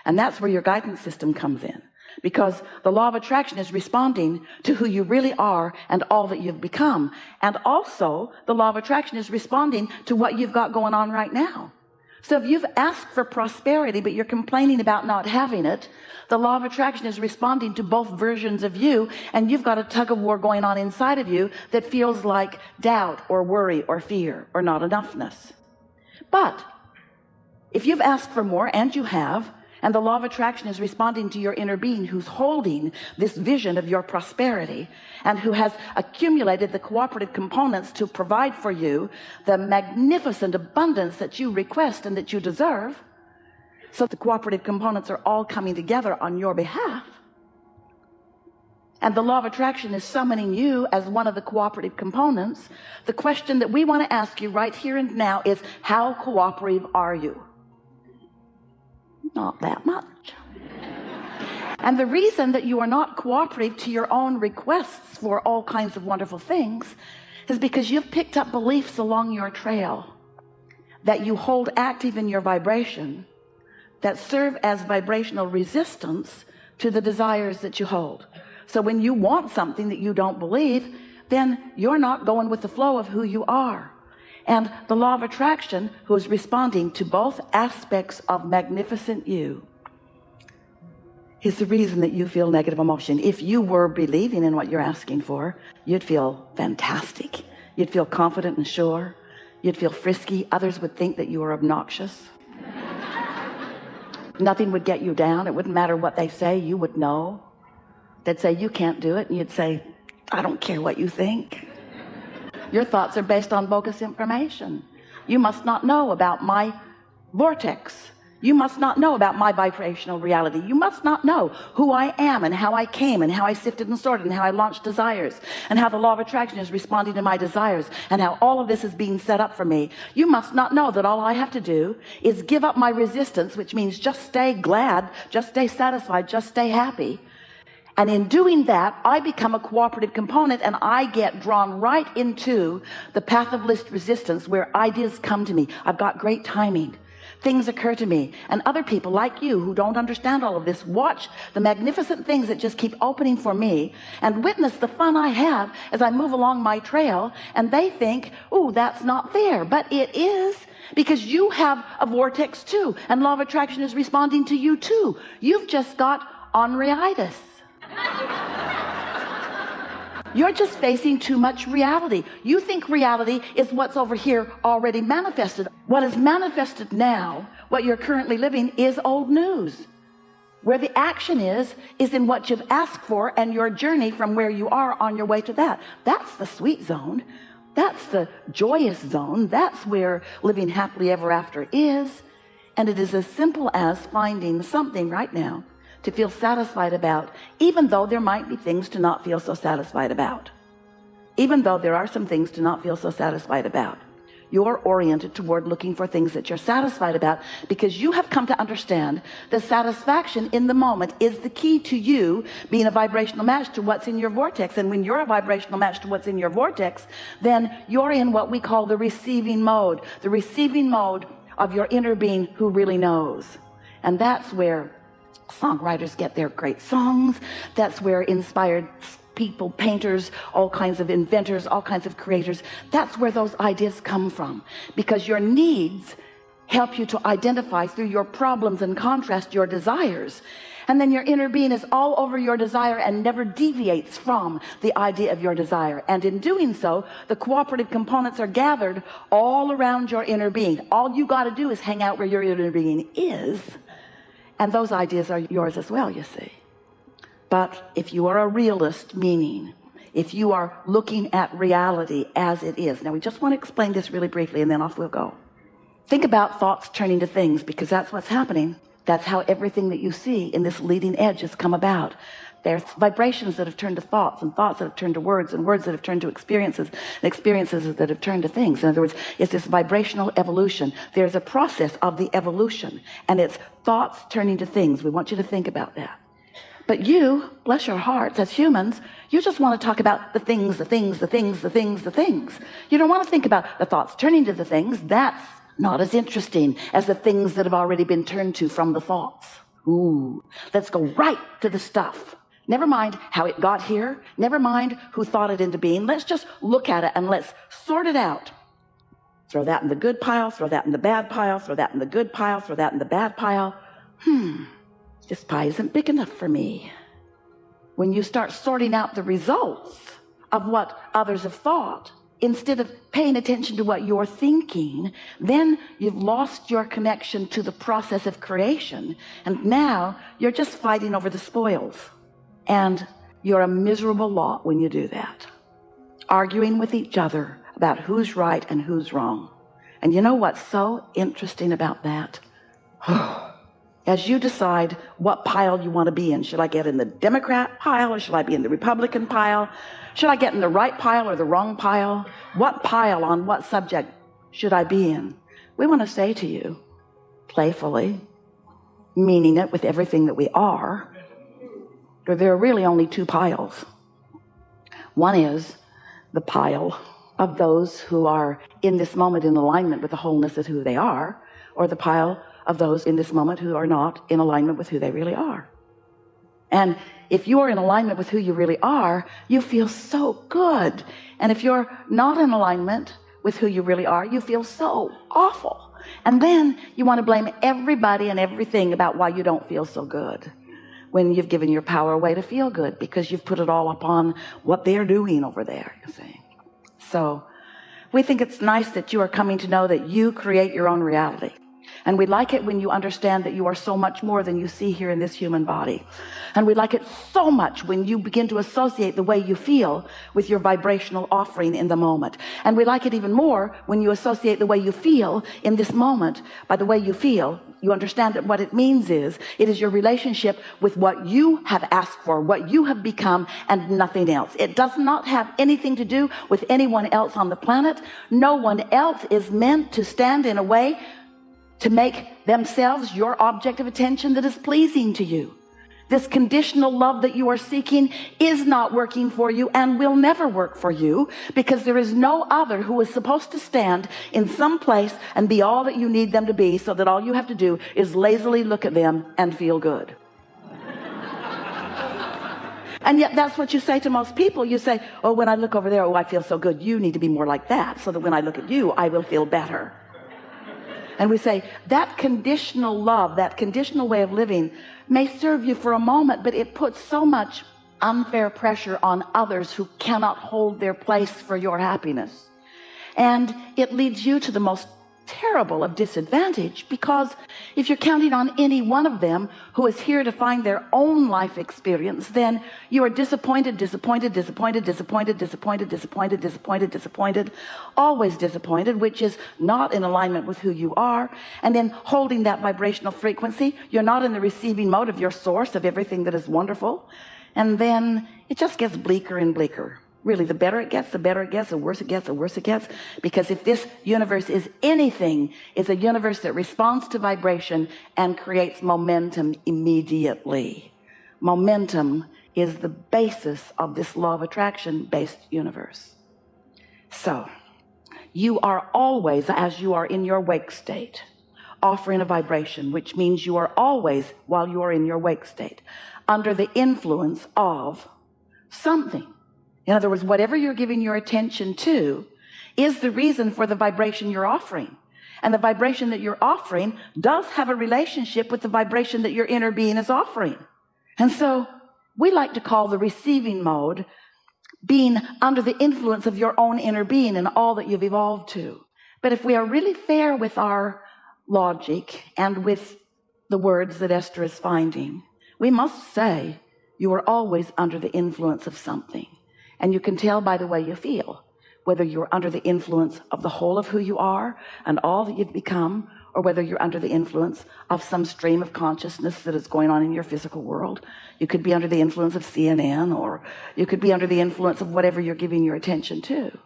And that's where your guidance system comes in, because the law of attraction is responding to who you really are and all that you've become. And also the law of attraction is responding to what you've got going on right now. So if you've asked for prosperity, but you're complaining about not having it, the law of attraction is responding to both versions of you, and you've got a tug of war going on inside of you that feels like doubt or worry or fear or not enoughness. But if you've asked for more, and you have, and the law of attraction is responding to your inner being who's holding this vision of your prosperity and who has accumulated the cooperative components to provide for you the magnificent abundance that you request and that you deserve. So the cooperative components are all coming together on your behalf. And the law of attraction is summoning you as one of the cooperative components. The question that we want to ask you right here and now is, how cooperative are you? Not that much. And the reason that you are not cooperative to your own requests for all kinds of wonderful things is because you've picked up beliefs along your trail that you hold active in your vibration that serve as vibrational resistance to the desires that you hold. So when you want something that you don't believe, then you're not going with the flow of who you are. And the law of attraction, who is responding to both aspects of magnificent you, is the reason that you feel negative emotion. If you were believing in what you're asking for, you'd feel fantastic. You'd feel confident and sure. You'd feel frisky. Others would think that you were obnoxious. Nothing would get you down. It wouldn't matter what they say. You would know. They'd say, you can't do it. And you'd say, I don't care what you think. Your thoughts are based on bogus information. You must not know about my vortex. You must not know about my vibrational reality. You must not know who I am and how I came and how I sifted and sorted and how I launched desires and how the law of attraction is responding to my desires and how all of this is being set up for me. You must not know that all I have to do is give up my resistance, which means just stay glad, just stay satisfied, just stay happy. And in doing that, I become a cooperative component, and I get drawn right into the path of least resistance where ideas come to me. I've got great timing. Things occur to me, and other people like you who don't understand all of this watch the magnificent things that just keep opening for me and witness the fun I have as I move along my trail, and they think, oh, that's not fair. But it is, because you have a vortex too, and law of attraction is responding to you too. You've just got onreitis. You're just facing too much reality. You think reality is what's over here already manifested. What is manifested now, what you're currently living, is old news. Where the action is in what you've asked for and your journey from where you are on your way to that. That's the sweet zone. That's the joyous zone. That's where living happily ever after is. And it is as simple as finding something right now to feel satisfied about, even though there might be things to not feel so satisfied about. Even though there are some things to not feel so satisfied about, you're oriented toward looking for things that you're satisfied about, because you have come to understand that satisfaction in the moment is the key to you being a vibrational match to what's in your vortex. And when you're a vibrational match to what's in your vortex, then you're in what we call the receiving mode of your inner being who really knows. And that's where songwriters get their great songs. That's where inspired people, painters, all kinds of inventors, all kinds of creators, that's where those ideas come from, because your needs help you to identify through your problems and contrast your desires. And then your inner being is all over your desire and never deviates from the idea of your desire. And in doing so, the cooperative components are gathered all around your inner being. All you got to do is hang out where your inner being is, and those ideas are yours as well, you see. But if you are a realist, meaning if you are looking at reality as it is. Now, we just want to explain this really briefly, and then off we'll go. Think about thoughts turning to things, because that's what's happening. That's how everything that you see in this leading edge has come about. There's vibrations that have turned to thoughts, and thoughts that have turned to words, and words that have turned to experiences, and experiences that have turned to things. In other words, it's this vibrational evolution. There's a process of the evolution, and it's thoughts turning to things. We want you to think about that. But you, bless your hearts, as humans, you just want to talk about the things, the things, the things, the things, the things. You don't want to think about the thoughts turning to the things. That's not as interesting as the things that have already been turned to from the thoughts. Ooh, let's go right to the stuff. Never mind how it got here. Never mind who thought it into being. Let's just look at it and let's sort it out. Throw that in the good pile, throw that in the bad pile, throw that in the good pile, throw that in the bad pile. This pie isn't big enough for me. When you start sorting out the results of what others have thought, instead of paying attention to what you're thinking, then you've lost your connection to the process of creation. And now you're just fighting over the spoils. And you're a miserable lot when you do that. Arguing with each other about who's right and who's wrong. And you know what's so interesting about that? As you decide what pile you want to be in, should I get in the Democrat pile or should I be in the Republican pile? Should I get in the right pile or the wrong pile? What pile on what subject should I be in? We want to say to you, playfully, meaning it with everything that we are, that there are really only two piles. One is the pile of those who are in this moment in alignment with the wholeness of who they are, or the pile of those in this moment who are not in alignment with who they really are. And if you are in alignment with who you really are, you feel so good. And if you're not in alignment with who you really are, you feel so awful. And then you want to blame everybody and everything about why you don't feel so good, when you've given your power away to feel good, because you've put it all upon what they're doing over there, you see. So we think it's nice that you are coming to know that you create your own reality. And we like it when you understand that you are so much more than you see here in this human body. And we like it so much when you begin to associate the way you feel with your vibrational offering in the moment. And we like it even more when you associate the way you feel in this moment by the way you feel. You understand that what it means is, it is your relationship with what you have asked for, what you have become, and nothing else. It does not have anything to do with anyone else on the planet. No one else is meant to stand in a way to make themselves your object of attention that is pleasing to you. This conditional love that you are seeking is not working for you and will never work for you, because there is no other who is supposed to stand in some place and be all that you need them to be, so that all you have to do is lazily look at them and feel good. And yet that's what you say to most people. You say, oh, when I look over there, oh, I feel so good. You need to be more like that, so that when I look at you, I will feel better. And we say that conditional love, that conditional way of living may serve you for a moment, but it puts so much unfair pressure on others who cannot hold their place for your happiness. And it leads you to the most terrible of disadvantage, because if you're counting on any one of them who is here to find their own life experience, then you are disappointed, always disappointed, which is not in alignment with who you are. And then holding that vibrational frequency, you're not in the receiving mode of your source of everything that is wonderful. And then it just gets bleaker and bleaker. Really, the better it gets, the better it gets, the worse it gets, the worse it gets. Because if this universe is anything, it's a universe that responds to vibration and creates momentum immediately. Momentum is the basis of this law of attraction based universe. So you are always, as you are in your wake state, offering a vibration, which means you are always, while you are in your wake state, under the influence of something. In other words, whatever you're giving your attention to is the reason for the vibration you're offering. And the vibration that you're offering does have a relationship with the vibration that your inner being is offering. And so we like to call the receiving mode being under the influence of your own inner being and all that you've evolved to. But if we are really fair with our logic and with the words that Esther is finding, we must say you are always under the influence of something. And you can tell by the way you feel whether you're under the influence of the whole of who you are and all that you've become, or whether you're under the influence of some stream of consciousness that is going on in your physical world. You could be under the influence of CNN, or you could be under the influence of whatever you're giving your attention to.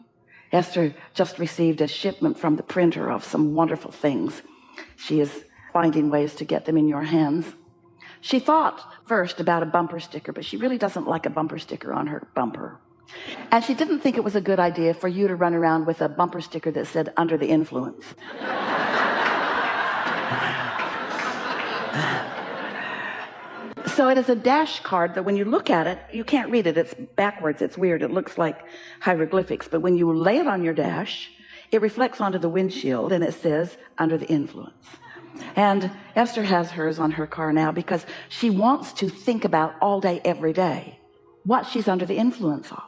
Esther just received a shipment from the printer of some wonderful things. She is finding ways to get them in your hands. She thought first about a bumper sticker, but she really doesn't like a bumper sticker on her bumper. And she didn't think it was a good idea for you to run around with a bumper sticker that said under the influence. So it is a dash card that when you look at it, you can't read it. It's backwards. It's weird. It looks like hieroglyphics. But when you lay it on your dash, it reflects onto the windshield and it says, under the influence. And Esther has hers on her car now because she wants to think about all day, every day, what she's under the influence of.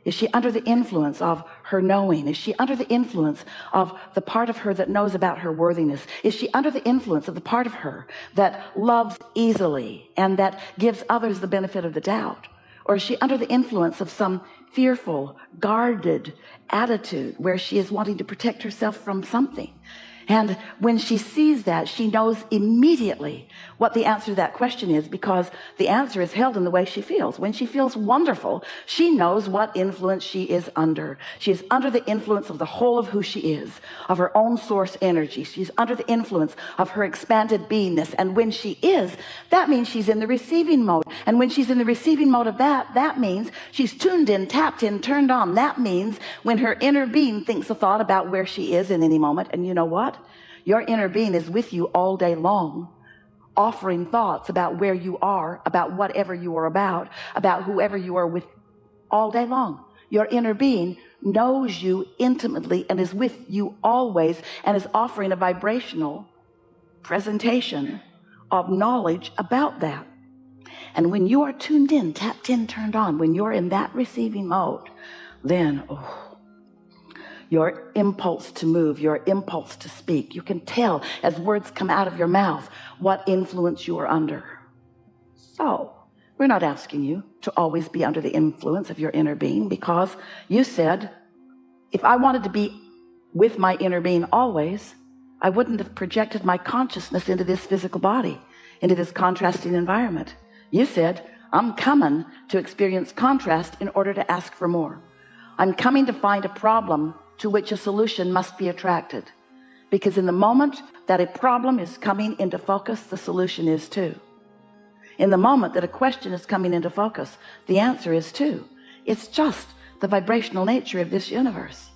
Is she under the influence of her knowing? Is she under the influence of the part of her that knows about her worthiness? Is she under the influence of the part of her that loves easily and that gives others the benefit of the doubt? Or is she under the influence of some fearful, guarded attitude where she is wanting to protect herself from something? And when she sees that, she knows immediately what the answer to that question is, because the answer is held in the way she feels. When she feels wonderful, she knows what influence she is under. She is under the influence of the whole of who she is, of her own source energy. She's under the influence of her expanded beingness. And when she is, that means she's in the receiving mode. And when she's in the receiving mode of that, that means she's tuned in, tapped in, turned on. That means when her inner being thinks a thought about where she is in any moment, and you know what? Your inner being is with you all day long, offering thoughts about where you are, about whatever you are about whoever you are with all day long. Your inner being knows you intimately and is with you always and is offering a vibrational presentation of knowledge about that. And when you are tuned in, tapped in, turned on, when you're in that receiving mode, then, your impulse to move, your impulse to speak, you can tell as words come out of your mouth what influence you are under. So we're not asking you to always be under the influence of your inner being, because you said, if I wanted to be with my inner being always, I wouldn't have projected my consciousness into this physical body, into this contrasting environment. You said, I'm coming to experience contrast in order to ask for more. I'm coming to find a problem to which a solution must be attracted, because in the moment that a problem is coming into focus, the solution is too. In the moment that a question is coming into focus, the answer is too. It's just the vibrational nature of this universe.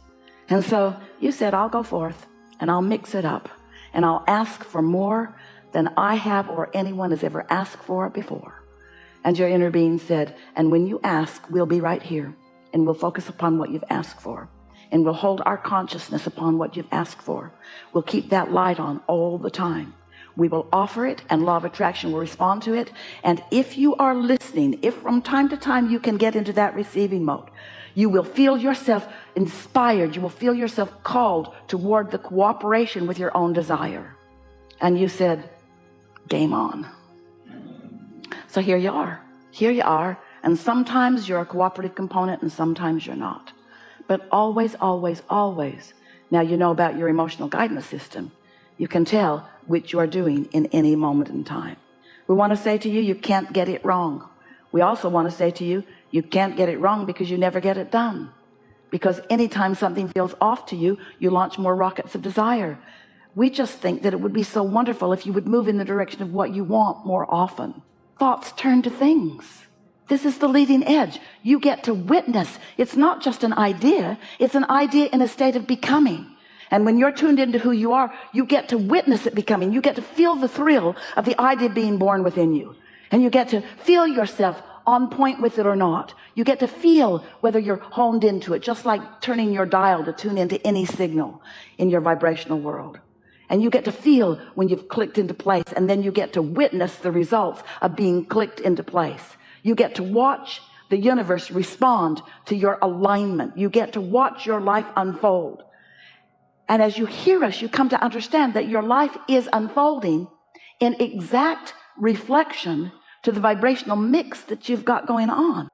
And so you said, I'll go forth and I'll mix it up and I'll ask for more than I have or anyone has ever asked for before. And your inner being said, and when you ask, we'll be right here and we'll focus upon what you've asked for. And we'll hold our consciousness upon what you've asked for. We'll keep that light on all the time. We will offer it, and law of attraction will respond to it. And if you are listening, if from time to time you can get into that receiving mode, you will feel yourself inspired. You will feel yourself called toward the cooperation with your own desire. And you said, game on. So here you are. Here you are. And sometimes you're a cooperative component and sometimes you're not. But always, always, always, now you know about your emotional guidance system. You can tell which you are doing in any moment in time. We want to say to you, you can't get it wrong. We also want to say to you, you can't get it wrong because you never get it done. Because anytime something feels off to you, you launch more rockets of desire. We just think that it would be so wonderful if you would move in the direction of what you want more often. Thoughts turn to things. This is the leading edge. You get to witness. It's not just an idea. It's an idea in a state of becoming. And when you're tuned into who you are, you get to witness it becoming. You get to feel the thrill of the idea being born within you. And you get to feel yourself on point with it or not. You get to feel whether you're honed into it, just like turning your dial to tune into any signal in your vibrational world. And you get to feel when you've clicked into place, and then you get to witness the results of being clicked into place. You get to watch the universe respond to your alignment. You get to watch your life unfold. And as you hear us, you come to understand that your life is unfolding in exact reflection to the vibrational mix that you've got going on.